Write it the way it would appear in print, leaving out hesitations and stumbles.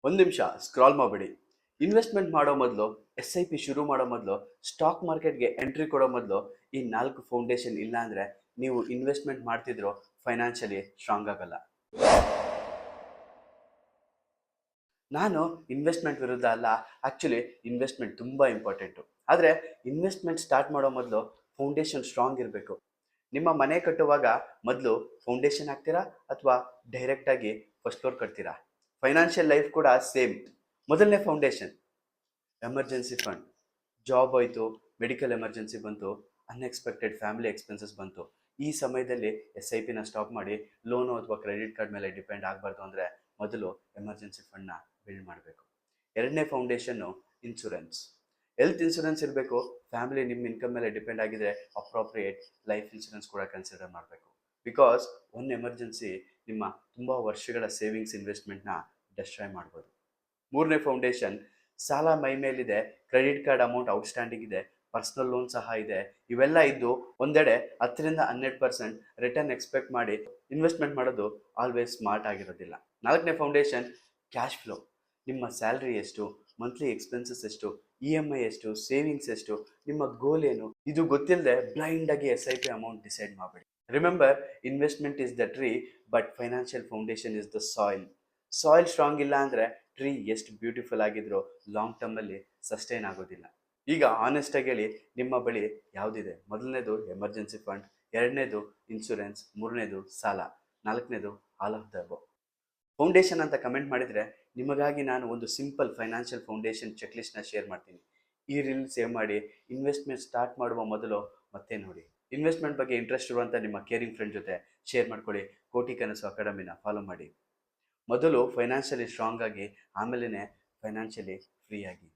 ಒಂದು ನಿಮಿಷ ಸ್ಕ್ರಾಲ್ ಮಾಡಬೇಡಿ. ಇನ್ವೆಸ್ಟ್ಮೆಂಟ್ ಮಾಡೋ ಮೊದಲು, SIP ಶುರು ಮಾಡೋ ಮೊದಲು, ಸ್ಟಾಕ್ ಮಾರ್ಕೆಟ್ಗೆ ಎಂಟ್ರಿ ಕೊಡೋ ಮೊದಲು ಈ 4 ಫೌಂಡೇಶನ್ ಇಲ್ಲ ಅಂದರೆ ನೀವು ಇನ್ವೆಸ್ಟ್ಮೆಂಟ್ ಮಾಡ್ತಿದ್ರು ಫೈನಾನ್ಷಿಯಲಿ ಸ್ಟ್ರಾಂಗ್ ಆಗಲ್ಲ. ನಾನು ಇನ್ವೆಸ್ಟ್ಮೆಂಟ್ ವಿರುದ್ಧ ಅಲ್ಲ. ಆ್ಯಕ್ಚುಲಿ ಇನ್ವೆಸ್ಟ್ಮೆಂಟ್ ತುಂಬ ಇಂಪಾರ್ಟೆಂಟು. ಆದರೆ ಇನ್ವೆಸ್ಟ್ಮೆಂಟ್ ಸ್ಟಾರ್ಟ್ ಮಾಡೋ ಮೊದಲು ಫೌಂಡೇಶನ್ ಸ್ಟ್ರಾಂಗ್ ಇರಬೇಕು. ನಿಮ್ಮ ಮನೆ ಕಟ್ಟುವಾಗ ಮೊದಲು ಫೌಂಡೇಶನ್ ಹಾಕ್ತೀರಾ ಅಥವಾ ಡೈರೆಕ್ಟಾಗಿ ಫಸ್ಟ್ ಫ್ಲೋರ್ ಕಟ್ತೀರಾ? ಫೈನಾನ್ಷಿಯಲ್ ಲೈಫ್ ಕೂಡ ಸೇಮ್. ಮೊದಲನೇ ಫೌಂಡೇಶನ್ ಎಮರ್ಜೆನ್ಸಿ ಫಂಡ್. ಜಾಬ್ ಹೋಯಿತು, ಮೆಡಿಕಲ್ ಎಮರ್ಜೆನ್ಸಿ ಬಂತು, ಅನ್ಎಕ್ಸ್ಪೆಕ್ಟೆಡ್ ಫ್ಯಾಮಿಲಿ ಎಕ್ಸ್ಪೆನ್ಸಸ್ ಬಂತು. ಈ ಸಮಯದಲ್ಲಿ SIPನ ಸ್ಟಾಪ್ ಮಾಡಿ ಲೋನು ಅಥವಾ ಕ್ರೆಡಿಟ್ ಕಾರ್ಡ್ ಮೇಲೆ ಡಿಪೆಂಡ್ ಆಗಬಾರ್ದು ಅಂದರೆ ಮೊದಲು ಎಮರ್ಜೆನ್ಸಿ ಫಂಡ್ನ ಬಿಲ್ಡ್ ಮಾಡಬೇಕು. ಎರಡನೇ ಫೌಂಡೇಶನ್ನು ಇನ್ಶೂರೆನ್ಸ್. ಹೆಲ್ತ್ ಇನ್ಶೂರೆನ್ಸ್ ಇರಬೇಕು. ಫ್ಯಾಮಿಲಿ ನಿಮ್ಮ ಇನ್ಕಮ್ ಮೇಲೆ ಡಿಪೆಂಡ್ ಆಗಿದ್ರೆ ಅಪ್ರೋಪ್ರಿಯೇಟ್ ಲೈಫ್ ಇನ್ಶೂರೆನ್ಸ್ ಕೂಡ ಕನ್ಸಿಡರ್ ಮಾಡಬೇಕು. ಬಿಕಾಸ್ ಒಂದು ಎಮರ್ಜೆನ್ಸಿ ನಿಮ್ಮ ತುಂಬ ವರ್ಷಗಳ ಸೇವಿಂಗ್ಸ್ ಇನ್ವೆಸ್ಟ್ಮೆಂಟ್ನ ಡೆಸ್ಟ್ರಾಯ್ ಮಾಡ್ಬೋದು. ಮೂರನೇ ಫೌಂಡೇಶನ್ ಸಾಲ ಮೈ ಮೇಲಿದೆ, ಕ್ರೆಡಿಟ್ ಕಾರ್ಡ್ ಅಮೌಂಟ್ ಔಟ್ಸ್ಟ್ಯಾಂಡಿಂಗ್ ಇದೆ, ಪರ್ಸ್ನಲ್ ಲೋನ್ ಸಹ ಇದೆ. ಇವೆಲ್ಲ ಇದ್ದು ಒಂದೆಡೆ 10-12% ರಿಟರ್ನ್ ಎಕ್ಸ್ಪೆಕ್ಟ್ ಮಾಡಿ ಇನ್ವೆಸ್ಟ್ಮೆಂಟ್ ಮಾಡೋದು ಆಲ್ವೇಸ್ ಸ್ಮಾರ್ಟ್ ಆಗಿರೋದಿಲ್ಲ. ನಾಲ್ಕನೇ ಫೌಂಡೇಶನ್ ಕ್ಯಾಶ್ ಫ್ಲೋ. ನಿಮ್ಮ ಸ್ಯಾಲ್ರಿ ಎಷ್ಟು, ಮಂತ್ಲಿ ಎಕ್ಸ್ಪೆನ್ಸಸ್ ಎಷ್ಟು, EMI ಎಷ್ಟು, ಸೇವಿಂಗ್ಸ್ ಎಷ್ಟು, ನಿಮ್ಮ ಗೋಲ್ ಏನು, ಇದು ಗೊತ್ತಿಲ್ಲದೆ ಬ್ಲೈಂಡ್ ಆಗಿ SIP ಅಮೌಂಟ್ ಡಿಸೈಡ್ ಮಾಡಬೇಡಿ. Remember, investment is the tree but financial foundation is the soil. Soil strong ಇಲ್ಲ ಅಂದರೆ ಟ್ರೀ ಎಷ್ಟು ಬ್ಯೂಟಿಫುಲ್ ಆಗಿದ್ರು ಲಾಂಗ್ ಟರ್ಮಲ್ಲಿ ಸಸ್ಟೈನ್ ಆಗೋದಿಲ್ಲ. ಈಗ ಆನೆಸ್ಟಾಗಿ ಹೇಳಿ, ನಿಮ್ಮ ಬಳಿ ಯಾವುದಿದೆ? ಮೊದಲನೇದು ಎಮರ್ಜೆನ್ಸಿ ಫಂಡ್, ಎರಡನೇದು ಇನ್ಶೂರೆನ್ಸ್, ಮೂರನೇದು ಸಾಲ, ನಾಲ್ಕನೇದು all of the above. Foundation ಅಂತ ಕಮೆಂಟ್ ಮಾಡಿದರೆ ನಿಮಗಾಗಿ ನಾನು ಒಂದು ಸಿಂಪಲ್ ಫೈನಾನ್ಷಿಯಲ್ ಫೌಂಡೇಶನ್ ಚೆಕ್ಲಿಸ್ಟ್ನ ಶೇರ್ ಮಾಡ್ತೀನಿ. ಈ ರೀಲ್ ಸೇವ್ ಮಾಡಿ ಇನ್ವೆಸ್ಟ್ಮೆಂಟ್ ಸ್ಟಾರ್ಟ್ ಮಾಡುವ ಮೊದಲು ಮತ್ತೆ ನೋಡಿ. ಇನ್ವೆಸ್ಟ್ಮೆಂಟ್ ಬಗ್ಗೆ ಇಂಟ್ರೆಸ್ಟ್ ಇರುವಂಥ ನಿಮ್ಮ ಕೇರಿಂಗ್ ಫ್ರೆಂಡ್ ಜೊತೆ ಶೇರ್ ಮಾಡ್ಕೊಳ್ಳಿ. ಕೋಟಿ ಕನಸು ಅಕಾಡೆಮಿನ ಫಾಲೋ ಮಾಡಿ. ಮೊದಲು ಫೈನಾನ್ಷಿಯಲಿ ಸ್ಟ್ರಾಂಗ್ ಆಗಿ, ಆಮೇಲೆ ಫೈನಾನ್ಷಿಯಲಿ ಫ್ರೀ ಆಗಿ.